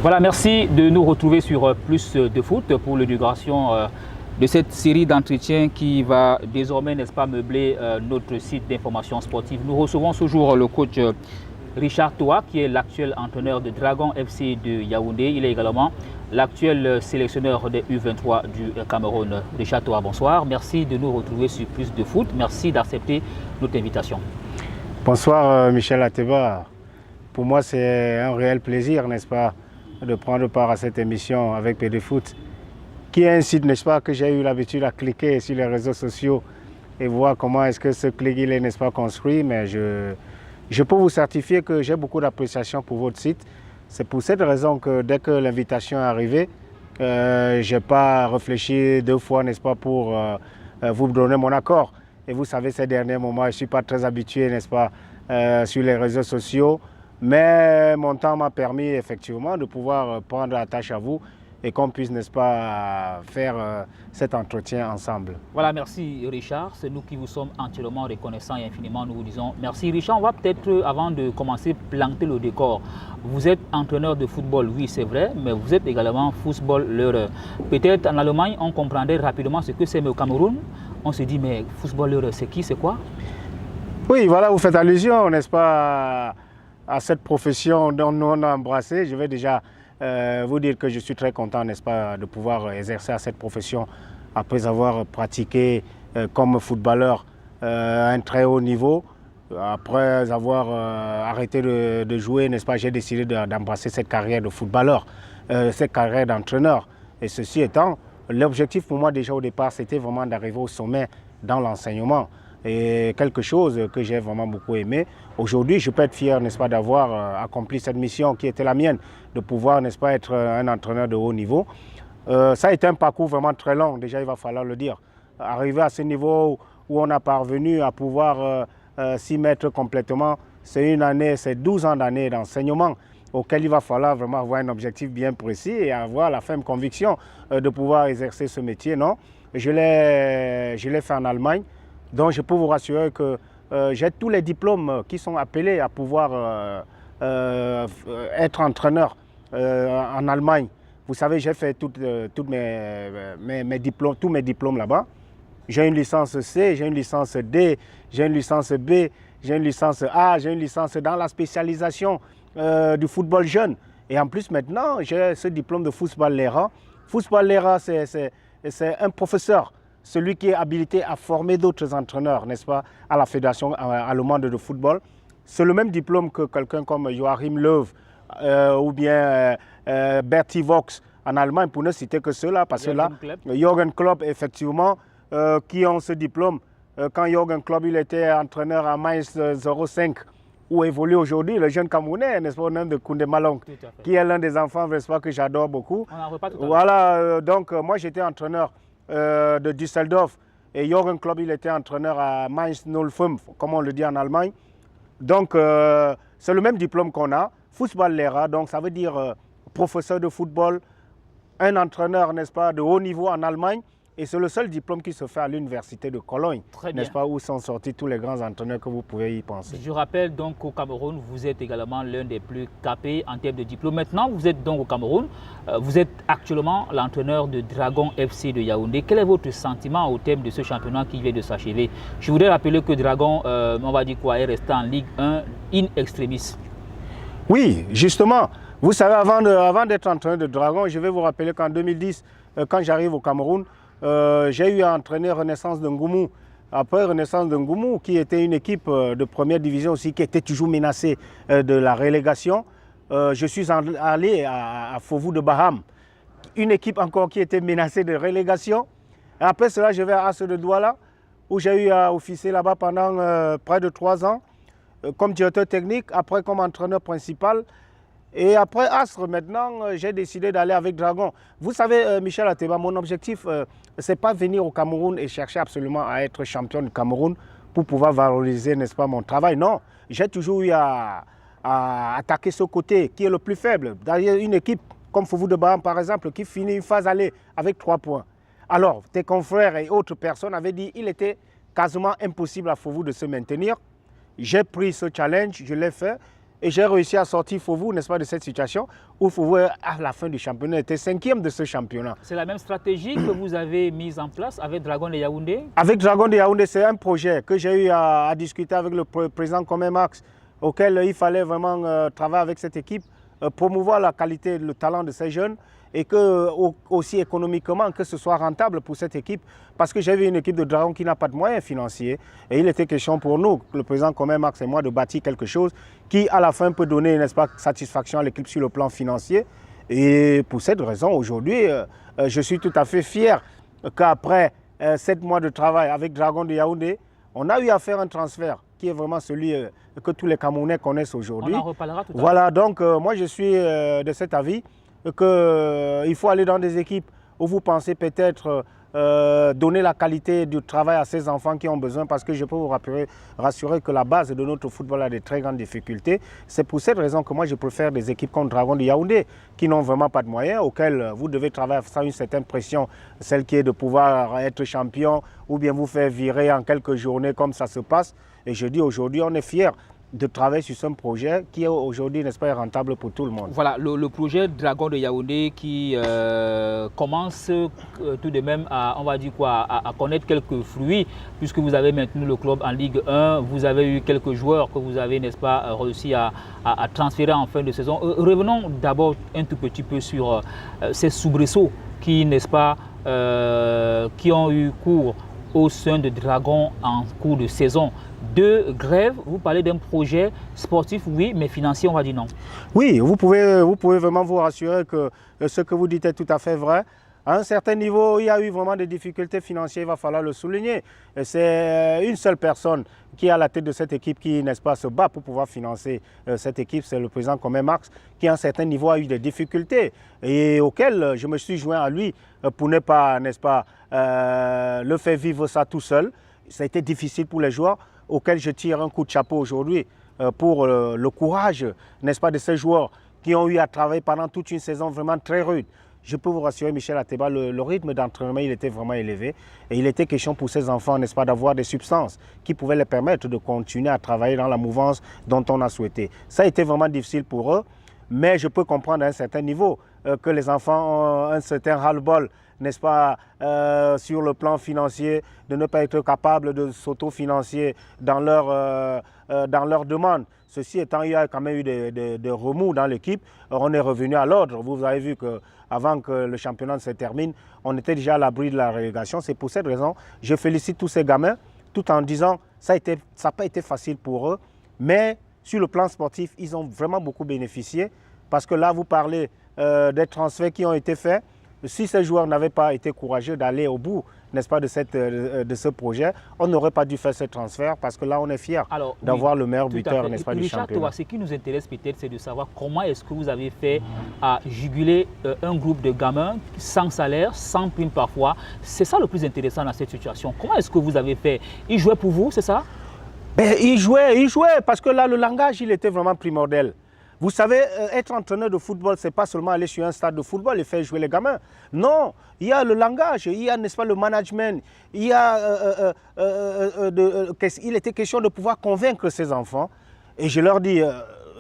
Voilà, merci de nous retrouver sur Plus de foot pour l'inauguration de cette série d'entretiens qui va désormais, n'est-ce pas, meubler notre site d'information sportive. Nous recevons ce jour le coach Richard Toa, qui est l'actuel entraîneur de Dragon FC de Yaoundé. Il est également l'actuel sélectionneur des U23 du Cameroun. Richard Toa, bonsoir. Merci de nous retrouver sur Plus de foot. Merci d'accepter notre invitation. Bonsoir Michel Ateba. Pour moi, c'est un réel plaisir, n'est-ce pas, de prendre part à cette émission avec PD Foot, qui est un site, n'est-ce pas, que j'ai eu l'habitude à cliquer sur les réseaux sociaux et voir comment est-ce que ce clic il est, n'est-ce pas, construit. Mais je peux vous certifier que j'ai beaucoup d'appréciation pour votre site. C'est pour cette raison que dès que l'invitation est arrivée, je n'ai pas réfléchi deux fois, n'est-ce pas, pour vous donner mon accord. Et vous savez, ces derniers moments, je ne suis pas très habitué, n'est-ce pas, sur les réseaux sociaux. Mais mon temps m'a permis effectivement de pouvoir prendre la tâche à vous et qu'on puisse, n'est-ce pas, faire cet entretien ensemble. Voilà, merci Richard. C'est nous qui vous sommes entièrement reconnaissants et infiniment nous vous disons merci. Richard, on va peut-être, avant de commencer, planter le décor. Vous êtes entraîneur de football, oui c'est vrai, mais vous êtes également footballeur. Peut-être en Allemagne, on comprendrait rapidement ce que c'est, mais au Cameroun, on se dit, mais footballeur, c'est qui, c'est quoi? Oui, voilà, vous faites allusion, n'est-ce pas, à cette profession dont nous on a embrassé. Je vais déjà vous dire que je suis très content, n'est-ce pas, de pouvoir exercer à cette profession après avoir pratiqué comme footballeur à un très haut niveau. Après avoir arrêté de jouer, n'est-ce pas, j'ai décidé d'embrasser cette carrière de footballeur, cette carrière d'entraîneur. Et ceci étant, l'objectif pour moi déjà au départ, c'était vraiment d'arriver au sommet dans l'enseignement. Et quelque chose que j'ai vraiment beaucoup aimé. Aujourd'hui, je peux être fier, n'est-ce pas, d'avoir accompli cette mission qui était la mienne, de pouvoir, n'est-ce pas, être un entraîneur de haut niveau. Ça a été un parcours vraiment très long, déjà il va falloir le dire. Arriver à ce niveau où on a parvenu à pouvoir s'y mettre complètement, c'est une année, c'est 12 ans d'années d'enseignement auquel il va falloir vraiment avoir un objectif bien précis et avoir la ferme conviction de pouvoir exercer ce métier. Non, je l'ai fait en Allemagne. Donc je peux vous rassurer que j'ai tous les diplômes qui sont appelés à pouvoir être entraîneur en Allemagne. Vous savez, j'ai fait tous mes diplômes là-bas. J'ai une licence C, j'ai une licence D, j'ai une licence B, j'ai une licence A, j'ai une licence dans la spécialisation du football jeune. Et en plus maintenant, j'ai ce diplôme de football-lehrer. Football-lehrer, c'est un professeur, celui qui est habilité à former d'autres entraîneurs, n'est-ce pas, à la Fédération allemande de football. C'est le même diplôme que quelqu'un comme Joachim Löw ou bien Berti Vogts en Allemagne, pour ne citer que ceux-là, parce que là, Jürgen Klopp, effectivement, qui ont ce diplôme. Quand Jürgen Klopp il était entraîneur à Mainz 05, où évolue aujourd'hui le jeune Camerounais, n'est-ce pas, au nom de Koundé Malong, qui est l'un des enfants, n'est-ce pas, que j'adore beaucoup. Voilà, donc moi j'étais entraîneur de Düsseldorf et Jürgen Klopp il était entraîneur à Mainz 05, comme on le dit en Allemagne. Donc c'est le même diplôme qu'on a, Fußballlehrer, donc ça veut dire professeur de football, un entraîneur, n'est-ce pas, de haut niveau en Allemagne. Et c'est le seul diplôme qui se fait à l'université de Cologne, n'est-ce pas, où sont sortis tous les grands entraîneurs que vous pouvez y penser. Je rappelle donc qu'au Cameroun, vous êtes également l'un des plus capés en termes de diplôme. Maintenant, vous êtes donc au Cameroun, vous êtes actuellement l'entraîneur de Dragon FC de Yaoundé. Quel est votre sentiment au terme de ce championnat qui vient de s'achever? Je voudrais rappeler que Dragon, on va dire quoi, est resté en Ligue 1 in extremis. Oui, justement. Vous savez, avant d'être entraîneur de Dragon, je vais vous rappeler qu'en 2010, quand j'arrive au Cameroun, j'ai eu à entraîner Renaissance de Ngoumou. Après Renaissance de Ngoumou, qui était une équipe de première division aussi, qui était toujours menacée de la relégation, je suis allé à Faubourg de Baham, une équipe encore qui était menacée de relégation. Et après cela, je vais à As de Douala, où j'ai eu à officier là-bas pendant près de 3 ans, comme directeur technique, après comme entraîneur principal. Et après Astre, maintenant, j'ai décidé d'aller avec Dragon. Vous savez, Michel Ateba, mon objectif, ce n'est pas venir au Cameroun et chercher absolument à être champion du Cameroun pour pouvoir valoriser, n'est-ce pas, mon travail. Non, j'ai toujours eu à attaquer ce côté qui est le plus faible. D'ailleurs, une équipe comme Faubourg de Baham, par exemple, qui finit une phase aller avec 3 points. Alors, tes confrères et autres personnes avaient dit qu'il était quasiment impossible à Faubourg de se maintenir. J'ai pris ce challenge, je l'ai fait. Et j'ai réussi à sortir Fofo, n'est-ce pas, de cette situation où Fofo, à la fin du championnat, était 5e de ce championnat. C'est la même stratégie que vous avez mise en place avec Dragon de Yaoundé? Avec Dragon de Yaoundé, c'est un projet que j'ai eu à discuter avec le président Comé Max, auquel il fallait vraiment travailler avec cette équipe, promouvoir la qualité et le talent de ces jeunes et que aussi économiquement que ce soit rentable pour cette équipe, parce que j'ai vu une équipe de Dragon qui n'a pas de moyens financiers et il était question pour nous, le président Comé Max et moi, de bâtir quelque chose qui à la fin peut donner, n'est-ce pas, satisfaction à l'équipe sur le plan financier. Et pour cette raison, aujourd'hui, je suis tout à fait fier qu'après 7 mois de travail avec Dragon de Yaoundé, on a eu à faire un transfert qui est vraiment celui que tous les Camerounais connaissent aujourd'hui. On en reparlera tout à l'heure. Voilà, donc moi je suis de cet avis qu'il faut aller dans des équipes où vous pensez peut-être donner la qualité du travail à ces enfants qui ont besoin, parce que je peux vous rassurer que la base de notre football a de très grandes difficultés. C'est pour cette raison que moi je préfère des équipes comme Dragon de Yaoundé qui n'ont vraiment pas de moyens, auxquelles vous devez travailler sans une certaine pression, celle qui est de pouvoir être champion ou bien vous faire virer en quelques journées comme ça se passe. Et je dis aujourd'hui, on est fiers de travailler sur ce projet qui est aujourd'hui, n'est-ce pas, rentable pour tout le monde. Voilà, le projet Dragon de Yaoundé qui commence tout de même à, on va dire quoi, à connaître quelques fruits, puisque vous avez maintenu le club en Ligue 1, vous avez eu quelques joueurs que vous avez, n'est-ce pas, réussi à transférer en fin de saison. Revenons d'abord un tout petit peu sur ces soubresauts qui, n'est-ce pas, qui ont eu cours au sein de Dragon en cours de saison. 2 grèves, vous parlez d'un projet sportif, oui, mais financier, on va dire non. Oui, vous pouvez vraiment vous rassurer que ce que vous dites est tout à fait vrai. À un certain niveau, il y a eu vraiment des difficultés financières, il va falloir le souligner. C'est une seule personne qui est à la tête de cette équipe qui, n'est-ce pas, se bat pour pouvoir financer cette équipe, c'est le président Comé Max, qui à un certain niveau a eu des difficultés et auquel je me suis joint à lui pour ne pas, n'est-ce pas, le faire vivre ça tout seul. Ça a été difficile pour les joueurs, auxquels je tire un coup de chapeau aujourd'hui pour le courage, n'est-ce pas, de ces joueurs qui ont eu à travailler pendant toute une saison vraiment très rude. Je peux vous rassurer, Michel Ateba, le rythme d'entraînement, il était vraiment élevé. Et il était question pour ces enfants, n'est-ce pas, d'avoir des substances qui pouvaient les permettre de continuer à travailler dans la mouvance dont on a souhaité. Ça a été vraiment difficile pour eux, mais je peux comprendre à un certain niveau que les enfants ont un certain ras-le-bol, n'est-ce pas, sur le plan financier, de ne pas être capables de s'autofinancer dans leur demande. Ceci étant, il y a quand même eu des remous dans l'équipe. On est revenu à l'ordre. Vous avez vu qu'avant que le championnat se termine, on était déjà à l'abri de la relégation. C'est pour cette raison que je félicite tous ces gamins, tout en disant que ça n'a pas été facile pour eux. Mais sur le plan sportif, ils ont vraiment beaucoup bénéficié. Parce que là, vous parlez des transferts qui ont été faits. Si ces joueurs n'avaient pas été courageux d'aller au bout, n'est-ce pas, de ce projet, on n'aurait pas dû faire ce transfert parce que là, on est fiers d'avoir le meilleur buteur, n'est-ce pas, du championnat. Richard, ce qui nous intéresse peut-être, c'est de savoir comment est-ce que vous avez fait à juguler un groupe de gamins sans salaire, sans prime parfois. C'est ça le plus intéressant dans cette situation. Comment est-ce que vous avez fait? Ils jouaient pour vous, c'est ça? Ben, ils jouaient parce que là, le langage, il était vraiment primordial. Vous savez, être entraîneur de football, ce n'est pas seulement aller sur un stade de football et faire jouer les gamins. Non, il y a le langage, il y a, n'est-ce pas, le management, il y a, il était question de pouvoir convaincre ces enfants. Et je leur dis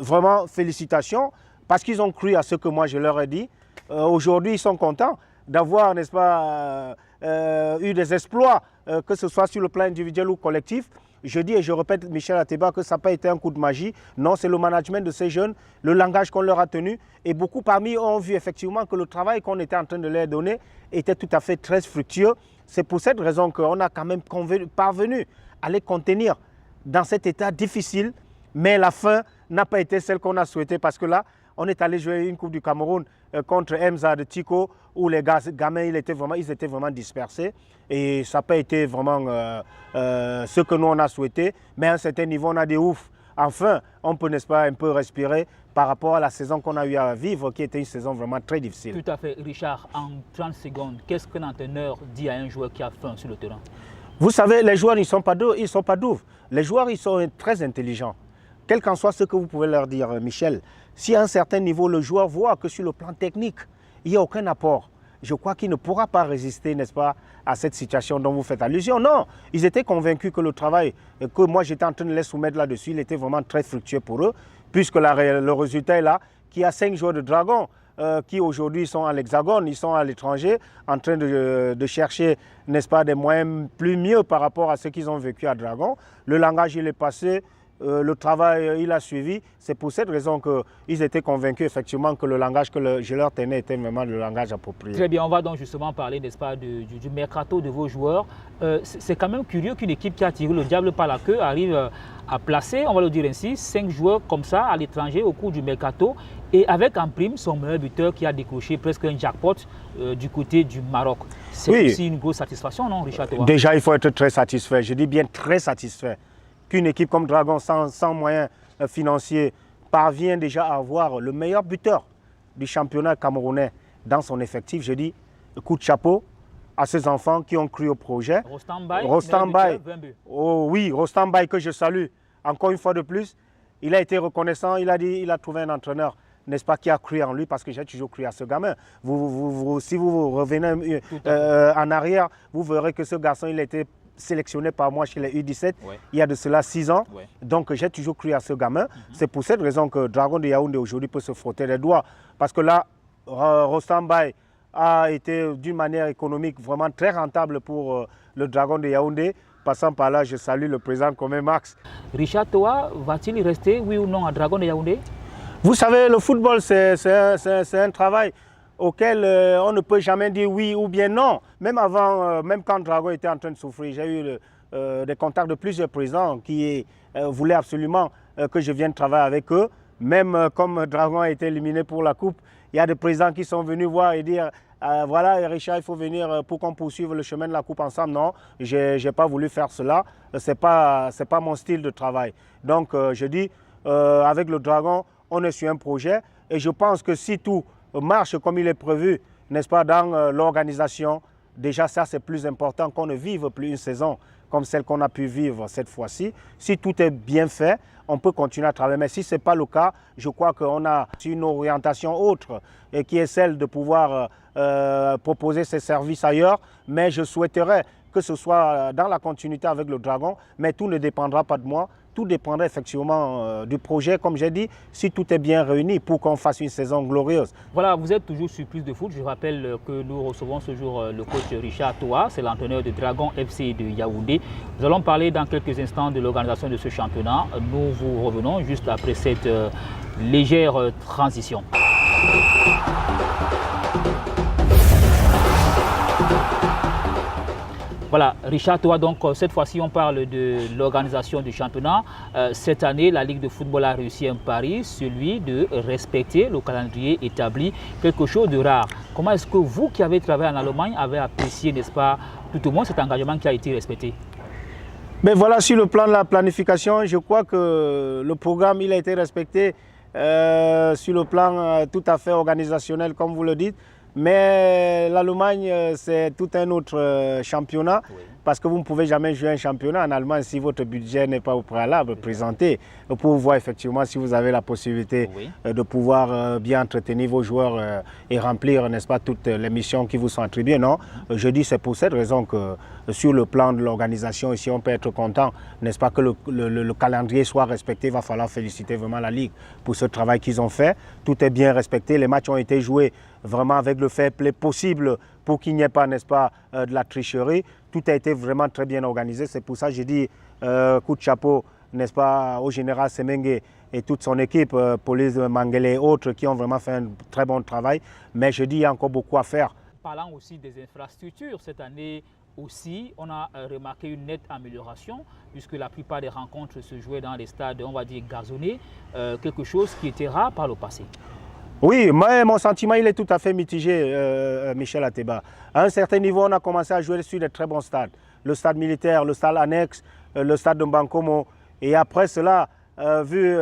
vraiment félicitations parce qu'ils ont cru à ce que moi je leur ai dit. Aujourd'hui, ils sont contents d'avoir, n'est-ce pas, eu des exploits, que ce soit sur le plan individuel ou collectif. Je dis et je répète, Michel Ateba, que ça n'a pas été un coup de magie. Non, c'est le management de ces jeunes, le langage qu'on leur a tenu. Et beaucoup parmi eux ont vu effectivement que le travail qu'on était en train de leur donner était tout à fait très fructueux. C'est pour cette raison qu'on a quand même parvenu à les contenir dans cet état difficile. Mais la fin n'a pas été celle qu'on a souhaitée parce que là, on est allé jouer une Coupe du Cameroun contre Emza de Tico où les gamins ils étaient vraiment dispersés et ça n'a pas été vraiment ce que nous on a souhaité. Mais à un certain niveau, on a des oufs. Enfin, on peut, n'est-ce pas, un peu respirer par rapport à la saison qu'on a eu à vivre qui était une saison vraiment très difficile. Tout à fait. Richard, en 30 secondes, qu'est-ce qu'un entraîneur dit à un joueur qui a faim sur le terrain? Vous savez, les joueurs, ils ne sont pas doufs. Les joueurs, ils sont très intelligents. Quel qu'en soit ce que vous pouvez leur dire, Michel, si à un certain niveau, le joueur voit que sur le plan technique, il n'y a aucun apport, je crois qu'il ne pourra pas résister, n'est-ce pas, à cette situation dont vous faites allusion. Non, ils étaient convaincus que le travail que moi j'étais en train de les soumettre là-dessus, il était vraiment très fructueux pour eux. puisque le résultat est là, qu'il y a 5 joueurs de Dragon qui aujourd'hui sont à l'Hexagone, ils sont à l'étranger, en train de chercher, n'est-ce pas, des moyens plus mieux par rapport à ce qu'ils ont vécu à Dragon. Le langage, il est passé. Le travail, il a suivi. C'est pour cette raison qu'ils étaient convaincus effectivement que le langage que je leur tenais était vraiment le langage approprié. Très bien, on va donc justement parler, n'est-ce pas, du mercato de vos joueurs. C'est quand même curieux qu'une équipe qui a tiré le diable par la queue arrive à placer, on va le dire ainsi, 5 joueurs comme ça à l'étranger au cours du mercato et avec en prime son meilleur buteur qui a décroché presque un jackpot du côté du Maroc. C'est aussi une grosse satisfaction, non, Richard Toa? Déjà, il faut être très satisfait. Je dis bien très satisfait. Qu'une équipe comme Dragon, sans moyens financiers, parvient déjà à avoir le meilleur buteur du championnat camerounais dans son effectif. Je dis, coup de chapeau à ces enfants qui ont cru au projet. Rostam Baye, oh oui, Rostam Baye que je salue. Encore une fois de plus, il a été reconnaissant, il a trouvé un entraîneur, n'est-ce pas, qui a cru en lui, parce que j'ai toujours cru à ce gamin. Si vous revenez en arrière, vous verrez que ce garçon, il a été sélectionné par moi chez les U17 il y a de cela 6 ans. Donc j'ai toujours cru à ce gamin. C'est pour cette raison que Dragon de Yaoundé aujourd'hui peut se frotter les doigts. Parce que là, Rostam Baye a été d'une manière économique vraiment très rentable pour le Dragon de Yaoundé. Passant par là, je salue le président Comé Max. Richard Toa, va-t-il rester, oui ou non, à Dragon de Yaoundé? Vous savez, le football, c'est un travail auquel on ne peut jamais dire oui ou bien non. Même avant, même quand Dragon était en train de souffrir, j'ai eu des contacts de plusieurs présidents qui voulaient absolument que je vienne travailler avec eux. Même comme Dragon a été éliminé pour la Coupe, il y a des présidents qui sont venus voir et dire voilà, Richard, il faut venir pour qu'on poursuive le chemin de la Coupe ensemble. Non, je n'ai pas voulu faire cela. Ce n'est pas mon style de travail. Donc, je dis, avec le Dragon, on est sur un projet et je pense que si tout marche comme il est prévu, n'est-ce pas, dans l'organisation, déjà ça c'est plus important qu'on ne vive plus une saison comme celle qu'on a pu vivre cette fois-ci. Si tout est bien fait, on peut continuer à travailler. Mais si ce n'est pas le cas, je crois qu'on a une orientation autre et qui est celle de pouvoir proposer ces services ailleurs. Mais je souhaiterais que ce soit dans la continuité avec le Dragon, mais tout ne dépendra pas de moi. Tout dépendra effectivement du projet, comme j'ai dit, si tout est bien réuni pour qu'on fasse une saison glorieuse. Voilà, vous êtes toujours sur Plus de Foot. Je rappelle que nous recevons ce jour le coach Richard Toa, c'est l'entraîneur de Dragon FC de Yaoundé. Nous allons parler dans quelques instants de l'organisation de ce championnat. Nous vous revenons juste après cette légère transition. Voilà, Richard Toa, donc cette fois-ci on parle de l'organisation du championnat. Cette année, la Ligue de football a réussi un pari, celui de respecter le calendrier établi, quelque chose de rare. Comment est-ce que vous qui avez travaillé en Allemagne avez apprécié, n'est-ce pas, tout au moins cet engagement qui a été respecté? Mais voilà, sur le plan de la planification, je crois que le programme il a été respecté sur le plan tout à fait organisationnel, comme vous le dites. Mais l'Allemagne, c'est tout un autre championnat, parce que vous ne pouvez jamais jouer un championnat en Allemagne si votre budget n'est pas au préalable présenté, pour voir effectivement si vous avez la possibilité de pouvoir bien entretenir vos joueurs et remplir, n'est-ce pas, toutes les missions qui vous sont attribuées. Non, je dis c'est pour cette raison que sur le plan de l'organisation, ici on peut être content, n'est-ce pas, que le calendrier soit respecté. Il va falloir féliciter vraiment la Ligue pour ce travail qu'ils ont fait. Tout est bien respecté, les matchs ont été joués vraiment avec le fair play possible pour qu'il n'y ait pas, n'est-ce pas, de la tricherie. Tout a été vraiment très bien organisé. C'est pour ça que j'ai dit coup de chapeau, n'est-ce pas, au général Semengue et toute son équipe, Police Mangele et autres, qui ont vraiment fait un très bon travail. Mais je dis il y a encore beaucoup à faire. Parlant aussi des infrastructures, cette année aussi, on a remarqué une nette amélioration, puisque la plupart des rencontres se jouaient dans les stades, on va dire, gazonnés, quelque chose qui était rare par le passé. Oui, mais mon sentiment il est tout à fait mitigé, Michel Ateba. À un certain niveau, on a commencé à jouer sur de très bons stades. Le stade militaire, le stade annexe, le stade de Mbankomo. Et après cela, vu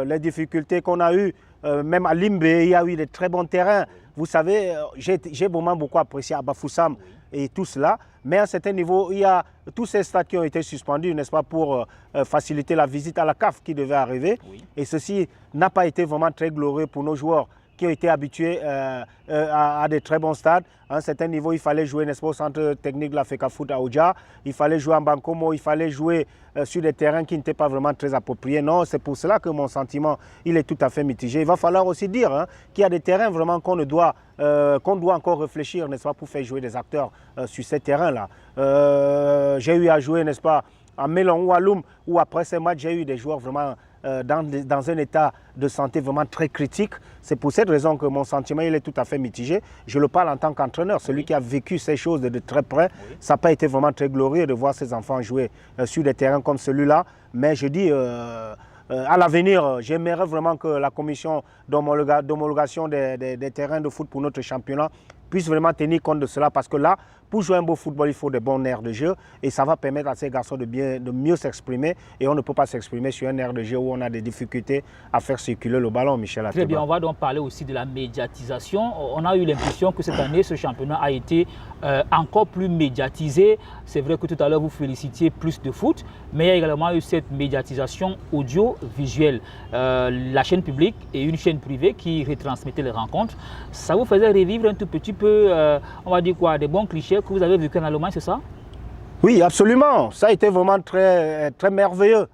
les difficultés qu'on a eues, même à Limbe, il y a eu de très bons terrains. Vous savez, j'ai vraiment beaucoup apprécié à Bafoussam et tout cela. Mais à un certain niveau, il y a tous ces stades qui ont été suspendus, n'est-ce pas, pour faciliter la visite à la CAF qui devait arriver. Et ceci n'a pas été vraiment très glorieux pour nos joueurs qui ont été habitués à des très bons stades. À un certain niveau, il fallait jouer, n'est-ce pas, au centre technique de la FECAFOOT à Oudja, il fallait jouer en Bankomo, il fallait jouer sur des terrains qui n'étaient pas vraiment très appropriés. Non, c'est pour cela que mon sentiment, il est tout à fait mitigé. Il va falloir aussi dire qu'il y a des terrains vraiment qu'on doit encore réfléchir, n'est-ce pas, pour faire jouer des acteurs sur ces terrains-là. J'ai eu à jouer, n'est-ce pas, à Melon ou à Loum, où après ces matchs, j'ai eu des joueurs vraiment dans un état de santé vraiment très critique. C'est pour cette raison que mon sentiment il est tout à fait mitigé. Je le parle en tant qu'entraîneur, celui qui a vécu ces choses de très près. Ça n'a pas été vraiment très glorieux de voir ces enfants jouer sur des terrains comme celui-là. Mais je dis, à l'avenir, j'aimerais vraiment que la commission d'homologation des terrains de foot pour notre championnat puisse vraiment tenir compte de cela, parce que là, pour jouer un beau football, il faut des bons aires de jeu et ça va permettre à ces garçons de mieux s'exprimer, et on ne peut pas s'exprimer sur un aire de jeu où on a des difficultés à faire circuler le ballon, Michel Ateba. Très bien, on va donc parler aussi de la médiatisation. On a eu l'impression que cette année, ce championnat a été encore plus médiatisé. C'est vrai que tout à l'heure, vous félicitiez plus de foot, mais il y a également eu cette médiatisation audio-visuelle. La chaîne publique et une chaîne privée qui retransmettait les rencontres. Ça vous faisait revivre un tout petit peu, on va dire quoi, des bons clichés que vous avez vécu en Allemagne, c'est ça? Oui, absolument. Ça a été vraiment très, très merveilleux.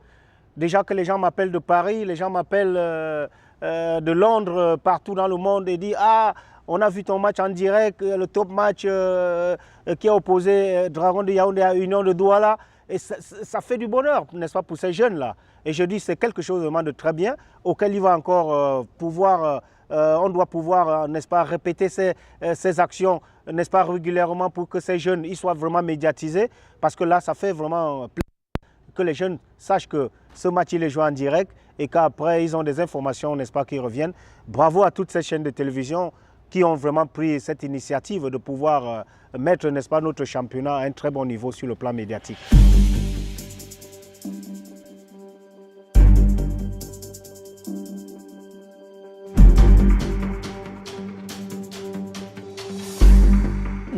Déjà que les gens m'appellent de Paris, les gens m'appellent de Londres, partout dans le monde, et disent « Ah, on a vu ton match en direct, le top match qui a opposé Dragon de Yaoundé à Union de Douala. » Et ça fait du bonheur, n'est-ce pas, pour ces jeunes-là. Et je dis c'est quelque chose vraiment de très bien, auquel il va encore on doit pouvoir, n'est-ce pas, répéter ces actions, n'est-ce pas, régulièrement, pour que ces jeunes ils soient vraiment médiatisés. Parce que là, ça fait vraiment plaisir que les jeunes sachent que ce match, il est joué en direct et qu'après, ils ont des informations, n'est-ce pas, qui reviennent. Bravo à toutes ces chaînes de télévision qui ont vraiment pris cette initiative de pouvoir mettre, n'est-ce pas, notre championnat à un très bon niveau sur le plan médiatique.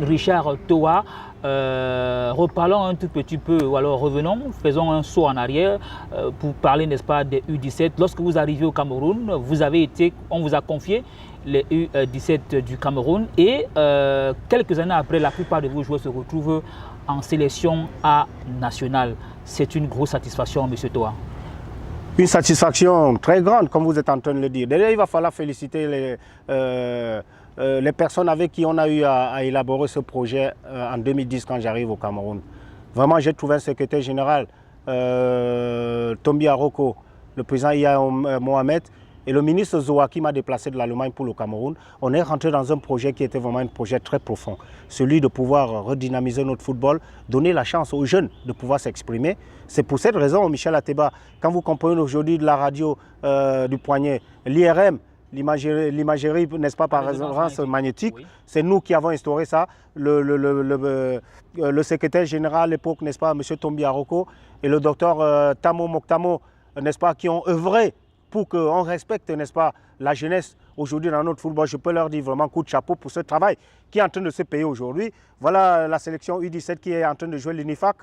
Richard Toa, reparlons un tout petit peu, ou alors revenons, faisons un saut en arrière pour parler, n'est-ce pas, des U17. Lorsque vous arrivez au Cameroun, on vous a confié les U17 du Cameroun, et quelques années après, la plupart de vos joueurs se retrouvent en sélection A nationale. C'est une grosse satisfaction, M. Toa. Une satisfaction très grande, comme vous êtes en train de le dire. D'ailleurs, il va falloir féliciter les personnes avec qui on a eu à élaborer ce projet en 2010 quand j'arrive au Cameroun. Vraiment, j'ai trouvé un secrétaire général, Tombi Aroko, le président Iya Mohamed, et le ministre Zoa qui m'a déplacé de l'Allemagne pour le Cameroun. On est rentré dans un projet qui était vraiment un projet très profond. Celui de pouvoir redynamiser notre football, donner la chance aux jeunes de pouvoir s'exprimer. C'est pour cette raison, Michel Ateba, quand vous comprenez aujourd'hui de la radio du Poignet, l'IRM, l'imagerie, n'est-ce pas, par résonance magnétique, oui. C'est nous qui avons instauré ça. Le secrétaire général à l'époque, n'est-ce pas, M. Tombi Aroko, et le docteur Tamo Moktamo, n'est-ce pas, qui ont œuvré pour qu'on respecte, n'est-ce pas, la jeunesse aujourd'hui dans notre football. Je peux leur dire vraiment coup de chapeau pour ce travail qui est en train de se payer aujourd'hui. Voilà la sélection U17 qui est en train de jouer l'UNIFAC.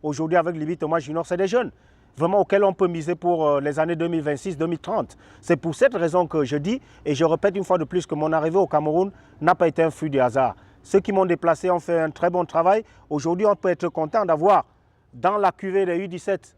Aujourd'hui avec Libby Thomas Junior, c'est des jeunes vraiment auxquels on peut miser pour les années 2026-2030. C'est pour cette raison que je dis, et je répète une fois de plus, que mon arrivée au Cameroun n'a pas été un fruit du hasard. Ceux qui m'ont déplacé ont fait un très bon travail. Aujourd'hui, on peut être content d'avoir dans la cuvée des U17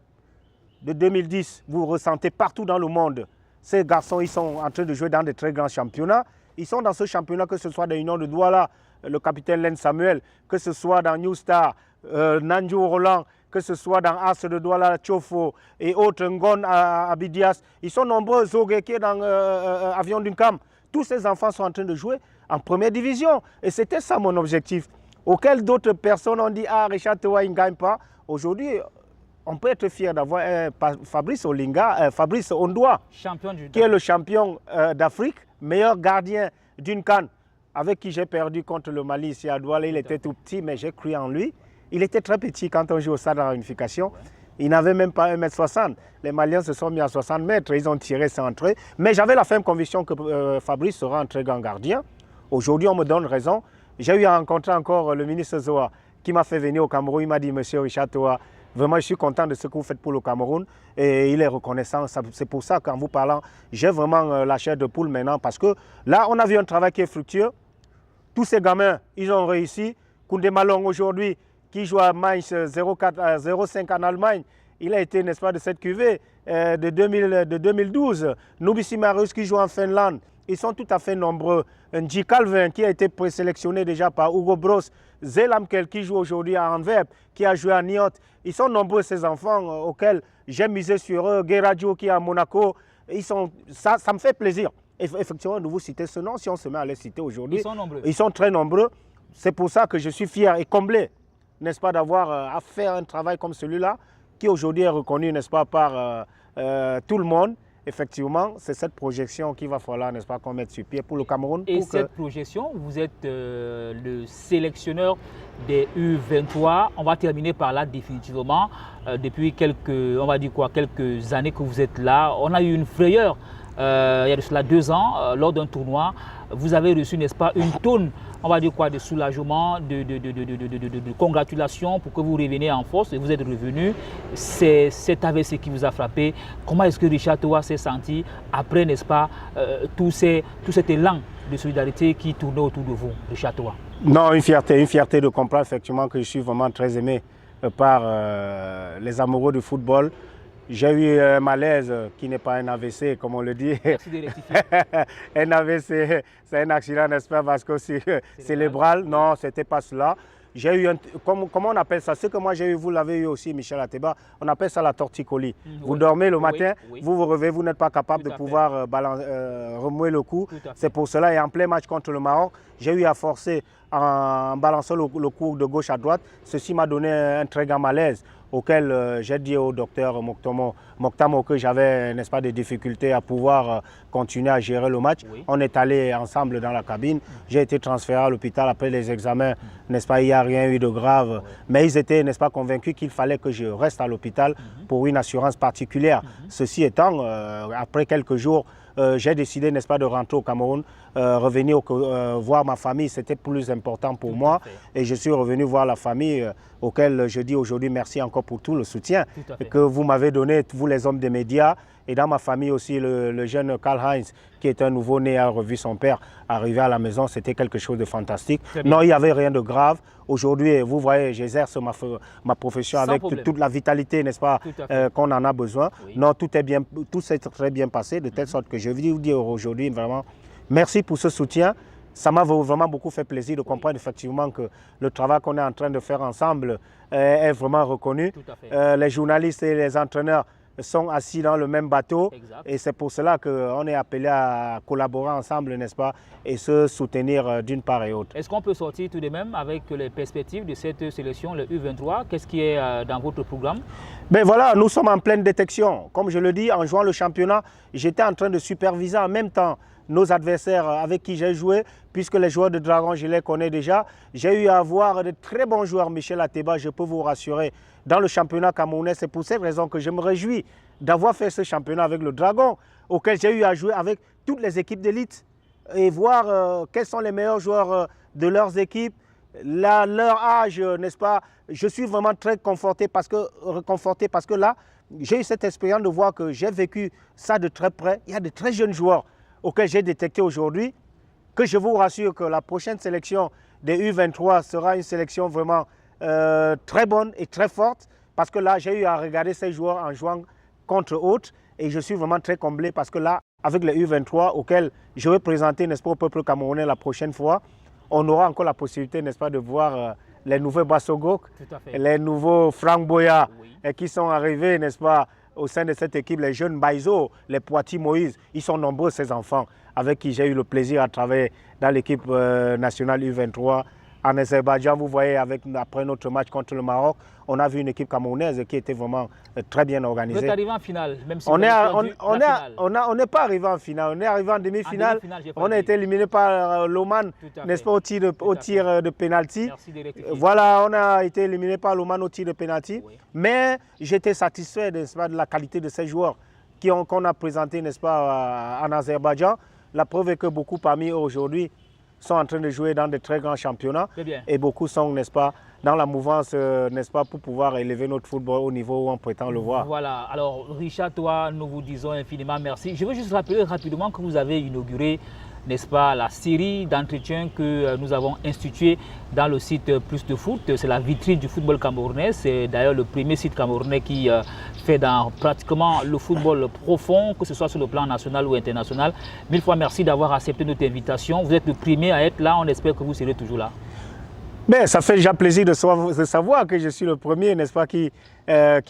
de 2010, vous ressentez partout dans le monde, ces garçons, ils sont en train de jouer dans de très grands championnats. Ils sont dans ce championnat, que ce soit dans l'Union de Douala, le capitaine Len Samuel, que ce soit dans New Star, Nanjo Roland, que ce soit dans As de Douala, Tchofo et autres, Ngon à Abidias. Ils sont nombreux, Zogé qui est dans Avion d'Uncam. Tous ces enfants sont en train de jouer en première division. Et c'était ça mon objectif. Auquel d'autres personnes ont dit « Ah, Richard Toa, il ne gagne pas ». Aujourd'hui, on peut être fier d'avoir Fabrice Ondoa, qui est le champion d'Afrique, meilleur gardien d'une CAN, avec qui j'ai perdu contre le Mali ici à Douala. Il était tout petit, mais j'ai cru en lui. Il était très petit quand on joue au stade de la réunification. Il n'avait même pas 1m60. Les Maliens se sont mis à 60 mètres, ils ont tiré, c'est entré. Mais j'avais la ferme conviction que Fabrice sera un très grand gardien. Aujourd'hui, on me donne raison. J'ai eu à rencontrer encore le ministre Zoa, qui m'a fait venir au Cameroun. Il m'a dit, monsieur Richard Toa, Vraiment, je suis content de ce que vous faites pour le Cameroun et il est reconnaissant. C'est pour ça qu'en vous parlant, j'ai vraiment la chair de poule maintenant parce que là, on a vu un travail qui est fructueux. Tous ces gamins, ils ont réussi. Koundé Malong aujourd'hui, qui joue à Mainz 0,5 en Allemagne, il a été, n'est-ce pas, de cette cuvée de 2012. Nubisi Marius qui joue en Finlande. Ils sont tout à fait nombreux. Nji Calvin qui a été présélectionné déjà par Hugo Bros. Zelamkel qui joue aujourd'hui à Antwerp, qui a joué à Niort. Ils sont nombreux ces enfants auxquels j'ai misé sur eux. Guerradio qui est à Monaco. Ça me fait plaisir. Effectivement, de vous citer ce nom, si on se met à les citer aujourd'hui. Ils sont nombreux. Ils sont très nombreux. C'est pour ça que je suis fier et comblé, n'est-ce pas, d'avoir à faire un travail comme celui-là, qui aujourd'hui est reconnu, n'est-ce pas, par tout le monde. Effectivement, c'est cette projection qu'il va falloir, n'est-ce pas, qu'on mette sur pied pour le Cameroun. Et cette projection, vous êtes le sélectionneur des U23. On va terminer par là définitivement. Depuis quelques années que vous êtes là, on a eu une frayeur. Il y a de cela 2 ans, lors d'un tournoi, vous avez reçu, n'est-ce pas, une tonne, on va dire quoi, de soulagement, de congratulations pour que vous reveniez en force et vous êtes revenu. C'est cet AVC qui vous a frappé. Comment est-ce que Richard Toa s'est senti après, n'est-ce pas, tout cet élan de solidarité qui tournait autour de vous, Richard Toa? Non, une fierté de comprendre effectivement que je suis vraiment très aimé par les amoureux du football. J'ai eu un malaise qui n'est pas un AVC, comme on le dit. Merci de rectifier. Un AVC, c'est un accident, n'est-ce pas, cérébral. Non, ce n'était pas cela. J'ai eu comment on appelle ça? Ce que moi j'ai eu, vous l'avez eu aussi, Michel Ateba, on appelle ça la torticolis. Vous dormez le matin, vous vous réveillez, vous n'êtes pas capable de pouvoir remuer le cou. C'est pour cela, et en plein match contre le Maroc, j'ai eu à forcer en balançant le cou de gauche à droite. Ceci m'a donné un très grand malaise auquel j'ai dit au docteur Moktamo que j'avais, n'est-ce pas, des difficultés à pouvoir continuer à gérer le match. Oui. On est allé ensemble dans la cabine. J'ai été transféré à l'hôpital après les examens, n'est-ce pas, il n'y a rien eu de grave. Mais ils étaient, n'est-ce pas, convaincus qu'il fallait que je reste à l'hôpital pour une assurance particulière. Ceci étant, après quelques jours, j'ai décidé, n'est-ce pas, de rentrer au Cameroun, revenir voir ma famille, c'était plus important pour moi. Et je suis revenu voir la famille, auquel je dis aujourd'hui merci encore pour tout le soutien que vous m'avez donné, vous les hommes des médias. Et dans ma famille aussi, le jeune Karl-Heinz, qui est un nouveau-né, a revu son père arriver à la maison. C'était quelque chose de fantastique. Non, il n'y avait rien de grave. Aujourd'hui, vous voyez, j'exerce ma profession avec toute la vitalité, n'est-ce pas, qu'on en a besoin. Oui. Non, tout s'est très bien passé, de telle sorte que je veux vous dire aujourd'hui vraiment merci pour ce soutien. Ça m'a vraiment beaucoup fait plaisir de comprendre effectivement que le travail qu'on est en train de faire ensemble est vraiment reconnu. Les journalistes et les entraîneurs sont assis dans le même bateau. Exact. Et c'est pour cela qu'on est appelé à collaborer ensemble, n'est-ce pas, et se soutenir d'une part et autre. Est-ce qu'on peut sortir tout de même avec les perspectives de cette sélection, le U23? Qu'est-ce qui est dans votre programme? Ben voilà, nous sommes en pleine détection. Comme je le dis, en jouant le championnat, j'étais en train de superviser en même temps nos adversaires avec qui j'ai joué, puisque les joueurs de Dragon, je les connais déjà. J'ai eu à avoir de très bons joueurs, Michel Ateba, je peux vous rassurer, dans le championnat camerounais. C'est pour cette raison que je me réjouis d'avoir fait ce championnat avec le Dragon, auquel j'ai eu à jouer avec toutes les équipes d'élite et voir quels sont les meilleurs joueurs de leurs équipes, leur âge, n'est-ce pas. Je suis vraiment très réconforté parce que là, j'ai eu cette expérience de voir que j'ai vécu ça de très près. Il y a de très jeunes joueurs auxquels j'ai détecté aujourd'hui, que je vous rassure que la prochaine sélection des U23 sera une sélection vraiment très bonne et très forte, parce que là, j'ai eu à regarder ces joueurs en jouant contre autres, et je suis vraiment très comblé parce que là, avec les U23 auxquels je vais présenter, n'est-ce pas, au peuple camerounais la prochaine fois, on aura encore la possibilité, n'est-ce pas, de voir les nouveaux Bassogok, les nouveaux Frank Boya, qui sont arrivés, n'est-ce pas, au sein de cette équipe, les jeunes Baïzo, les Poiti Moïse, ils sont nombreux ces enfants avec qui j'ai eu le plaisir à travailler dans l'équipe nationale U23. En Azerbaïdjan, vous voyez, après notre match contre le Maroc, on a vu une équipe camerounaise qui était vraiment très bien organisée. Vous êtes arrivé en finale, même si on n'est pas arrivé en finale, on est arrivé en demi-finale. On a été éliminé par l'Oman, n'est-ce pas, au tir de pénalty. Voilà, on a été éliminé par l'Oman au tir de pénalty. Oui. Mais j'étais satisfait, n'est-ce pas, de la qualité de ces joueurs qu'on a présentés, n'est-ce pas, en Azerbaïdjan. La preuve est que beaucoup parmi eux aujourd'hui sont en train de jouer dans de très grands championnats. Bien. Et beaucoup sont, n'est-ce pas, dans la mouvance, n'est-ce pas, pour pouvoir élever notre football au niveau où on prétend le voir. Voilà. Alors, Richard Toa, nous vous disons infiniment merci. Je veux juste rappeler rapidement que vous avez inauguré, n'est-ce pas, la série d'entretiens que nous avons instituée dans le site Plus de Foot. C'est la vitrine du football camerounais. C'est d'ailleurs le premier site camerounais qui fait dans pratiquement le football profond, que ce soit sur le plan national ou international. Mille fois merci d'avoir accepté notre invitation. Vous êtes le premier à être là. On espère que vous serez toujours là. Ben, ça fait déjà plaisir de savoir que je suis le premier, n'est-ce pas, qui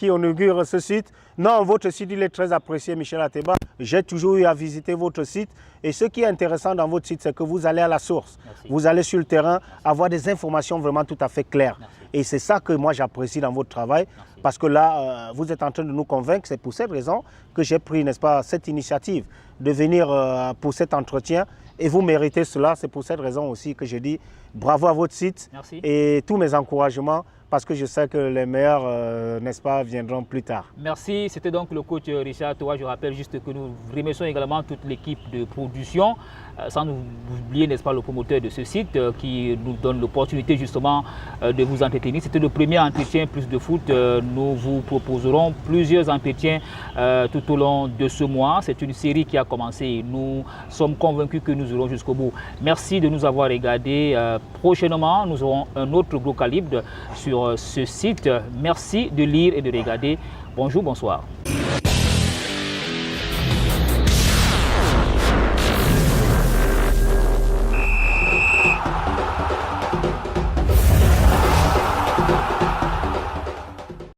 inaugure ce site. Non, votre site, il est très apprécié, Michel Ateba. J'ai toujours eu à visiter votre site. Et ce qui est intéressant dans votre site, c'est que vous allez à la source. Merci. Vous allez sur le terrain, avoir des informations vraiment tout à fait claires. Merci. Et c'est ça que moi j'apprécie dans votre travail. Merci. Parce que là, vous êtes en train de nous convaincre. C'est pour cette raison que j'ai pris, n'est-ce pas, cette initiative de venir pour cet entretien. Et vous méritez cela. C'est pour cette raison aussi que je dis bravo à votre site. Merci. Et tous mes encouragements, parce que je sais que les meilleurs, n'est-ce pas, viendront plus tard. Merci. C'était donc le coach Richard Toa. Je rappelle juste que nous remercions également toute l'équipe de production, sans nous oublier, n'est-ce pas, le promoteur de ce site qui nous donne l'opportunité justement de vous entretenir. C'était le premier entretien Plus de Foot. Nous vous proposerons plusieurs entretiens tout au long de ce mois. C'est une série qui a commencé et nous sommes convaincus que nous irons jusqu'au bout. Merci de nous avoir regardés. Prochainement, nous aurons un autre gros calibre sur ce site. Merci de lire et de regarder. Bonjour, bonsoir.